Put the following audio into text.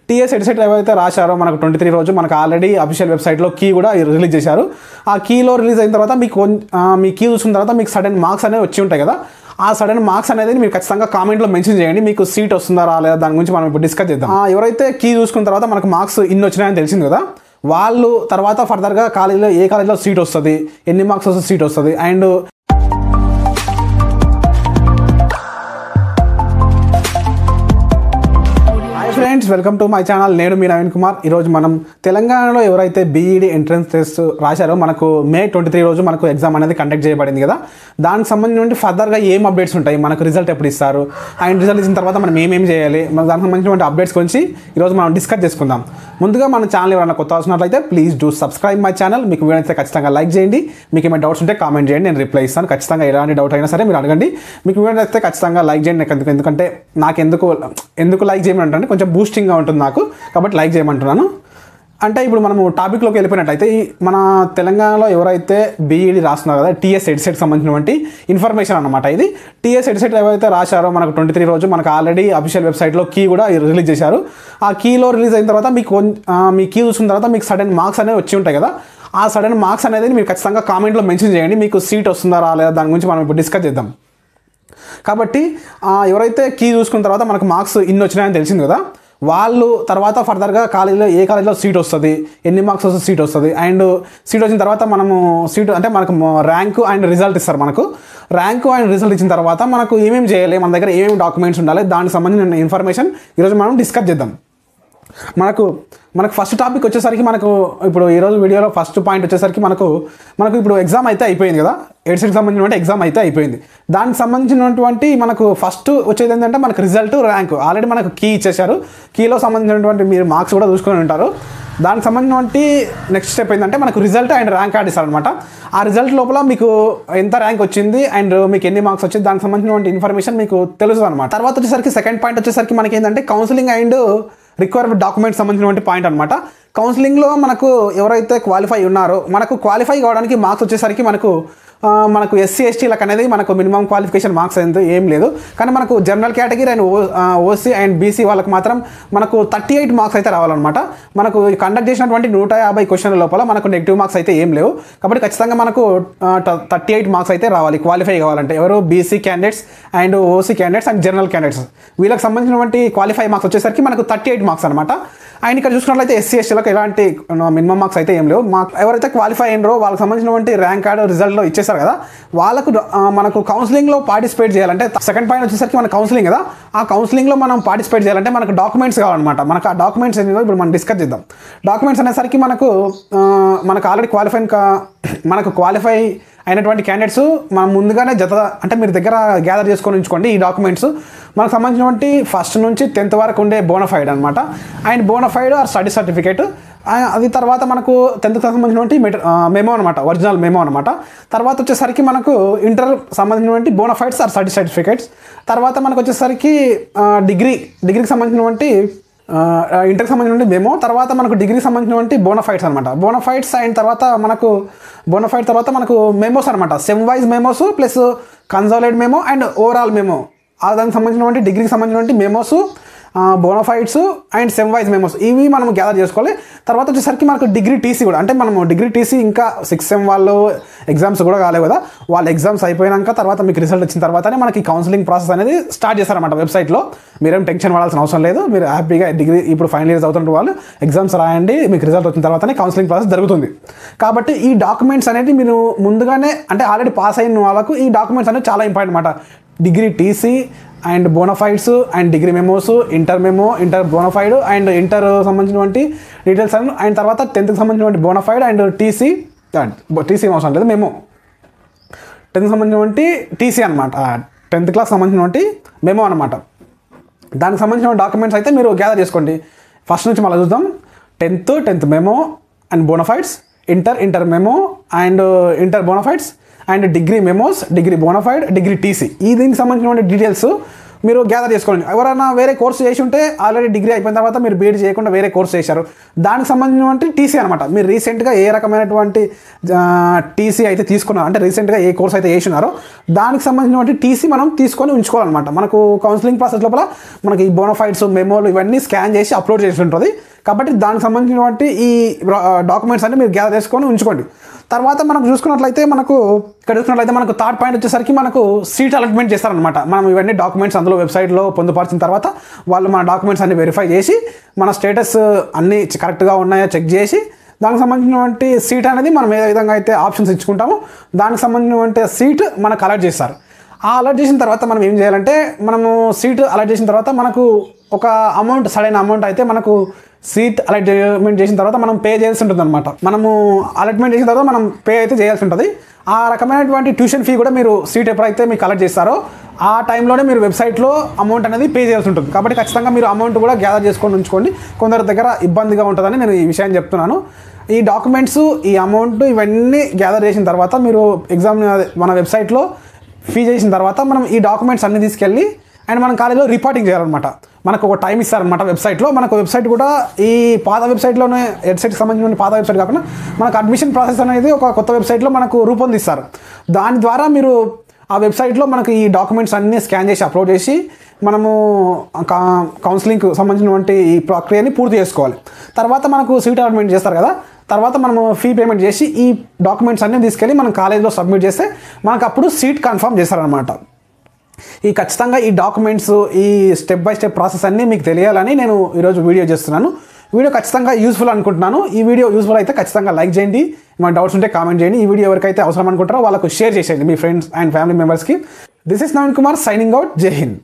TS EdCET ఏవైతే రాశారో మనకు 23 రోజు మనకు ఆల్రెడీ అఫీషియల్ వెబ్సైట్లో కీ కూడా రిలీజ్ చేశారు. ఆ కీలో రిలీజ్ అయిన తర్వాత మీకు మీ కీ చూసిన తర్వాత మీకు సడన్ మార్క్స్ అనేవి వచ్చి ఉంటాయి కదా. ఆ సడన్ మార్క్స్ అనేది మీరు ఖచ్చితంగా కామెంట్లో మెన్షన్ చేయండి. మీకు సీట్ వస్తుందా రాలేదా దాని గురించి మనం ఇప్పుడు డిస్కస్ చేద్దాం. ఎవరైతే కీ చూసుకున్న తర్వాత మనకు మార్క్స్ ఇన్ని వచ్చినాయని తెలిసింది కదా, వాళ్ళు తర్వాత ఫర్దర్గా కాలేజీలో ఏ కాలేజీలో సీట్ వస్తుంది, ఎన్ని మార్క్స్ వస్తుంది సీట్ వస్తుంది. And friends, welcome to my channel. నేను మీ నవీన్ కుమార్. ఈరోజు మనం తెలంగాణలో ఎవరైతే బీఈడీ ఎంట్రన్స్ టెస్ట్ రాశారో మనకు May 23 రోజు మనకు ఎగ్జామ్ అనేది కండక్ట్ చేయబడింది కదా. దానికి సంబంధించి ఫర్దర్గా ఏం అప్డేట్స్ ఉంటాయి, మనకు రిజల్ట్ ఎప్పుడు ఇస్తారు, అండ్ రిజల్ట్ ఇచ్చిన తర్వాత మనం ఏమేమి చేయాలి, మనకు దానికి సంబంధించిన అప్డేట్స్ గురించి ఈరోజు మనం డిస్కస్ చేసుకుందాం. ముందుగా మన ఛానల్ ఎవరైనా కొత్త వస్తున్నట్లయితే please do subscribe my channel. మీకు వీడియో అయితే ఖచ్చితంగా లైక్ చేయండి. మీకు ఏమైనా డౌట్స్ ఉంటే కామెంట్ చేయండి, నేను రిప్లై ఇస్తాను. ఖచ్చితంగా ఎలాంటి డౌట్ అయినా సరే మీరు అడగండి. మీకు వీడియో అయితే ఖచ్చితంగా లైక్ చేయండి. ఎందుకంటే నాకు ఎందుకు లైక్ చేయమని అంటే కొంచెం బూస్టింగ్గా ఉంటుంది నాకు, కాబట్టి లైక్ చేయమంటున్నాను. అంటే ఇప్పుడు మనము టాపిక్లోకి వెళ్ళిపోయినట్లయితే మన తెలంగాణలో ఎవరైతే బీఈడీ రాస్తున్నారు కదా, టీఎస్ ఎడ్సెట్ సంబంధించినటువంటి ఇన్ఫర్మేషన్ అనమాట. ఇది టీఎస్ ఎడ్సెట్ ఏవైతే రాశారో మనకు 23 రోజు మనకు ఆల్రెడీ అఫీషియల్ వెబ్సైట్లో కీ కూడా రిలీజ్ చేశారు. ఆ కీలో రిలీజ్ అయిన తర్వాత మీ కీ చూసిన తర్వాత మీకు సడన్ మార్క్స్ అనేవి వచ్చి ఉంటాయి కదా. ఆ సడన్ మార్క్స్ అనేది మీరు ఖచ్చితంగా కామెంట్లో మెన్షన్ చేయండి. మీకు సీట్ వస్తుందా రాలేదా దాని గురించి మనం ఇప్పుడు డిస్కస్ చేద్దాం. కాబట్టి ఎవరైతే కీ చూసుకున్న తర్వాత మనకు మార్క్స్ ఇన్ని వచ్చినాయని తెలిసింది కదా, వాళ్ళు తర్వాత ఫర్దర్గా కాలేజీలో ఏ కాలేజీలో సీట్ వస్తుంది, ఎన్ని మార్క్స్ వస్తుంది సీట్ వస్తుంది. అండ్ సీట్ వచ్చిన తర్వాత మనము సీట్ అంటే మనకు ర్యాంకు అండ్ రిజల్ట్ ఇస్తారు. మనకు ర్యాంకు అండ్ రిజల్ట్ ఇచ్చిన తర్వాత మనకు ఏమేమి చేయాలి, మన దగ్గర ఏమేమి డాక్యుమెంట్స్ ఉండాలి, దానికి సంబంధించిన ఇన్ఫర్మేషన్ ఈరోజు మనం డిస్కస్ చేద్దాం. మనకు ఫస్ట్ టాపిక్ వచ్చేసరికి మనకు ఇప్పుడు ఈరోజు వీడియోలో ఫస్ట్ పాయింట్ వచ్చేసరికి మనకు ఇప్పుడు ఎగ్జామ్ అయితే అయిపోయింది కదా, ఎడ్సెట్కి సంబంధించినటువంటి ఎగ్జామ్ అయితే అయిపోయింది. దానికి సంబంధించినటువంటి మనకు ఫస్ట్ వచ్చేది ఏంటంటే మనకు రిజల్ట్, ర్యాంకు. ఆల్రెడీ మనకు కీ ఇచ్చేశారు. కీలో సంబంధించినటువంటి మీరు మార్క్స్ కూడా చూసుకొని ఉంటారు. దానికి సంబంధించినటువంటి నెక్స్ట్ స్టెప్ ఏంటంటే మనకు రిజల్ట్ అండ్ ర్యాంక్ కార్డ్ ఇస్తారనమాట. ఆ రిజల్ట్ లోపల మీకు ఎంత ర్యాంక్ వచ్చింది అండ్ మీకు ఎన్ని మార్క్స్ వచ్చింది దానికి సంబంధించినటువంటి ఇన్ఫర్మేషన్ మీకు తెలుస్తుంది అనమాట. తర్వాత వచ్చేసరికి సెకండ్ పాయింట్ వచ్చేసరికి మనకి ఏంటంటే కౌన్సిలింగ్ అండ్ రిక్వైర్డ్ డాక్యుమెంట్స్ సంబంధించినటువంటి పాయింట్ అనమాట. కౌన్సిలింగ్లో మనకు ఎవరైతే క్వాలిఫై ఉన్నారో, మనకు క్వాలిఫై కావడానికి మార్క్స్ వచ్చేసరికి మనకు ఎస్సీ ఎస్టీలకు అనేది మనకు మినిమం క్వాలిఫికేషన్ మార్క్స్ అనేది ఏం లేదు. కానీ మనకు general category and OC and BC వాళ్ళకి మాత్రం మనకు 38 మార్క్స్ అయితే రావాలన్నమాట. మనకు కండక్ట్ చేసినటువంటి 150 క్వశ్చన్ల లోపల మనకు నెగిటివ్ మార్క్స్ అయితే ఏం లేవు. కాబట్టి ఖచ్చితంగా మనకు 38 మార్క్స్ అయితే రావాలి క్వాలిఫై కావాలంటే. ఎవరు BC candidates and OC candidates and general candidates వీళ్ళకి సంబంధించినటువంటి క్వాలిఫై మార్క్స్ వచ్చేసరికి మనకు 38 మార్క్స్ అనమాట. అండ్ ఇక్కడ చూసుకున్నట్లయితే ఎస్సీ ఎస్టీలకు ఎలాంటి మినిమం మార్క్స్ అయితే ఏం లేవు. ఎవరైతే క్వాలిఫై అయినరో వాళ్ళకి సంబంధించినటువంటి ర్యాంక్ కార్డు రిజల్ట్లో ఇచ్చేస్తారు కదా, వాళ్ళకు మనకు కౌన్సిలింగ్లో పార్టిసిపేట్ చేయాలంటే సెకండ్ పాయింట్ వచ్చేసరికి మన కౌన్సిలింగ్ కదా, ఆ కౌన్సిలింగ్లో మనం పార్టిసిపేట్ చేయాలంటే మనకు డాక్యుమెంట్స్ కావాలన్నమాట. మనకు ఆ డాక్యుమెంట్స్ ఏంటో ఇప్పుడు మనం డిస్కస్ చేద్దాం. డాక్యుమెంట్స్ అనేసరికి మనకు ఆల్రెడీ మనకు క్వాలిఫై అయినటువంటి క్యాండిడేట్స్ మనం ముందుగానే అంటే మీరు దగ్గర గ్యాదర్ చేసుకొని ఉంచుకోండి. ఈ డాక్యుమెంట్స్ మనకు సంబంధించినటువంటి ఫస్ట్ నుంచి 10th వరకు ఉండే బోనఫైడ్ అనమాట. And bona fide or study certificate. అది తర్వాత మనకు 10th సంబంధించినటువంటి మెమో అనమాట, ఒరిజినల్ మెమో అనమాట. తర్వాత వచ్చేసరికి మనకు ఇంటర్ సంబంధించినటువంటి బోనఫైడ్స్ ఆర్ స్టడీ సర్టిఫికేట్స్. తర్వాత మనకు వచ్చేసరికి డిగ్రీకి సంబంధించినటువంటి ఇంటర్కి సంబంధించిన మెమో. తర్వాత మనకు డిగ్రీకి సంబంధించినటువంటి బోనఫైడ్స్ అనమాట. బోనఫైడ్స్ అయిన తర్వాత మనకు మెమోస్ అనమాట. Sem wise memos plus consolidate memo and overall memo. దానికి సంబంధించినటువంటి డిగ్రీకి సంబంధించినటువంటి memos, bona fides and sem wise memos ఇవి మనం గ్యాదర్ చేసుకోవాలి. తర్వాత వచ్చేసరికి మనకు డిగ్రీ టీసీ కూడా, అంటే మనము డిగ్రీ టీసీ ఇంకా 6th సెమ్ వాళ్ళు ఎగ్జామ్స్ కూడా కాలేవు కదా, వాళ్ళ ఎగ్జామ్స్ అయిపోయాక తర్వాత మీకు రిజల్ట్ వచ్చిన తర్వాతనే మనకి కౌన్సిలింగ్ ప్రాసెస్ అనేది స్టార్ట్ చేస్తారన్నమాట వెబ్సైట్లో. మీరేం టెన్షన్ పడాల్సిన అవసరం లేదు. మీరు హ్యాపీగా డిగ్రీ ఇప్పుడు ఫైనల్ ఇయర్స్ అవుతున్న వాళ్ళు ఎగ్జామ్స్ రాయండి, మీకు రిజల్ట్ వచ్చిన తర్వాతనే కౌన్సిలింగ్ ప్రాసెస్ జరుగుతుంది. కాబట్టి ఈ డాక్యుమెంట్స్ అనేది మీరు ముందుగానే అంటే ఆల్రెడీ పాస్ అయిన వాళ్ళకు ఈ డాక్యుమెంట్స్ అనేవి చాలా ఇంపార్టెంట్ అనమాట. Degree TC and bona fides and degree memos, inter memo, inter bona fide and inter సంబంధించినటువంటి డీటెయిల్స్ అండ్ తర్వాత 10th సంబంధించినటువంటి బోనఫైడ్ అండ్ టీసీ అవసరం లేదు, మెమో 10th సంబంధించినటువంటి టీసీ అనమాట, 10th క్లాస్ సంబంధించినటువంటి మెమో అనమాట. దానికి సంబంధించిన డాక్యుమెంట్స్ అయితే మీరు గ్యాదర్ చేసుకోండి. ఫస్ట్ నుంచి మళ్ళీ చూద్దాం. 10th memo and bona fides, inter memo and inter bona fides and degree memos, degree bona fide, degree TC. దీనికి సంబంధించిన డీటెయిల్స్ మీరు గ్యాదర్ చేసుకోండి. ఎవరైనా వేరే కోర్సు చేసి ఉంటే ఆల్రెడీ డిగ్రీ అయిపోయిన తర్వాత మీరు బీఈడి చేయకుండా వేరే కోర్సు చేశారు, దానికి సంబంధించినటువంటి టీసీ అనమాట. మీరు రీసెంట్గా ఏ రకమైనటువంటి టీసీ అయితే తీసుకున్నారు, అంటే రీసెంట్గా ఏ కోర్స్ అయితే చేసినారో దానికి సంబంధించినటువంటి టీసీ మనం తీసుకొని ఉంచుకోవాలన్నమాట. మనకు కౌన్సిలింగ్ ప్రాసెస్ లోపల మనకి ఈ బోనోఫైడ్స్, మెమోలు ఇవన్నీ స్కాన్ చేసి అప్లోడ్ చేసి ఉంటుంది. కాబట్టి దానికి సంబంధించినటువంటి ఈ డాక్యుమెంట్స్ అన్ని మీరు గ్యాదర్ చేసుకొని ఉంచుకోండి. తర్వాత మనకు చూసుకున్నట్లయితే మనకు థర్డ్ పాయింట్ వచ్చేసరికి మనకు సీట్ అలాట్మెంట్ చేస్తారనమాట. మనం ఇవన్నీ డాక్యుమెంట్స్ అందులో వెబ్సైట్లో పొందుపరిచిన తర్వాత వాళ్ళు మన డాక్యుమెంట్స్ అన్ని వెరిఫై చేసి మన స్టేటస్ అన్నీ కరెక్ట్గా ఉన్నాయో చెక్ చేసి దానికి సంబంధించినటువంటి సీట్ అనేది మనం ఏ విధంగా అయితే ఆప్షన్స్ ఇచ్చుకుంటామో దానికి సంబంధించినటువంటి సీట్ మనకు అలాట్ చేస్తారు. ఆ అలర్ట్ చేసిన తర్వాత మనం ఏం చేయాలంటే, మనము సీట్ అలర్ట్ చేసిన తర్వాత మనకు ఒక అమౌంట్, సరైన అమౌంట్ అయితే మనకు సీట్ అలాట్మెంట్ చేసిన తర్వాత మనం పే చేయాల్సి ఉంటుంది అనమాట. మనము అలాట్మెంట్ చేసిన తర్వాత మనం పే అయితే చేయాల్సి ఉంటుంది. ఆ రకమైనటువంటి ట్యూషన్ ఫీ కూడా మీరు సీట్ ఎప్పుడైతే మీకు కలెక్ట్ చేస్తారో ఆ టైంలోనే మీరు వెబ్సైట్లో అమౌంట్ అనేది పే చేయాల్సి ఉంటుంది. కాబట్టి ఖచ్చితంగా మీరు అమౌంట్ కూడా గ్యాదర్ చేసుకొని ఉంచుకోండి. కొందరి దగ్గర ఇబ్బందిగా ఉంటుందని నేను ఈ విషయం చెప్తున్నాను. ఈ డాక్యుమెంట్స్, ఈ అమౌంట్ ఇవన్నీ గ్యాదర్ చేసిన తర్వాత మీరు ఎగ్జామ్ మన వెబ్సైట్లో ఫీ చేసిన తర్వాత మనం ఈ డాక్యుమెంట్స్ అన్ని తీసుకెళ్ళి అండ్ మనం కాలేజీలో రిపోర్టింగ్ చేయాలన్నమాట. మనకు ఒక టైం ఇస్తారనమాట వెబ్సైట్లో. మనకు వెబ్సైట్ కూడా ఈ పాత వెబ్సైట్లోనే వెబ్సైట్కి సంబంధించిన పాత వెబ్సైట్ కాకుండా మనకు అడ్మిషన్ ప్రాసెస్ అనేది ఒక కొత్త వెబ్సైట్లో మనకు రూపొందిస్తారు. దాని ద్వారా మీరు ఆ వెబ్సైట్లో మనకు ఈ డాక్యుమెంట్స్ అన్నీ స్కాన్ చేసి అప్లోడ్ చేసి మనము కౌన్సిలింగ్కి సంబంధించినటువంటి ఈ ప్రక్రియని పూర్తి చేసుకోవాలి. తర్వాత మనకు సీట్ అలాట్మెంట్ చేస్తారు కదా, తర్వాత మనము ఫీ పేమెంట్ చేసి ఈ డాక్యుమెంట్స్ అన్నీ తీసుకెళ్ళి మనం కాలేజ్లో సబ్మిట్ చేస్తే మనకు అప్పుడు సీట్ కన్ఫర్మ్ చేస్తారనమాట. ఈ ఖచ్చితంగా ఈ డాక్యుమెంట్స్, ఈ స్టెప్ బై స్టెప్ ప్రాసెస్ అన్నీ మీకు తెలియాలని నేను ఈరోజు వీడియో చేస్తున్నాను. వీడియో ఖచ్చితంగా యూస్ఫుల్ అనుకుంటున్నాను. ఈ వీడియో యూస్ఫుల్ అయితే ఖచ్చితంగా లైక్ చేయండి, మన డౌట్స్ ఉంటే కామెంట్ చేయండి. ఈ వీడియో ఎవరికైతే అవసరం అనుకుంటారో వాళ్ళకు షేర్ చేసేయండి మీ ఫ్రెండ్స్ అండ్ ఫ్యామిలీ మెంబర్స్కి. This is Naveen Kumar signing out. జై హింద్.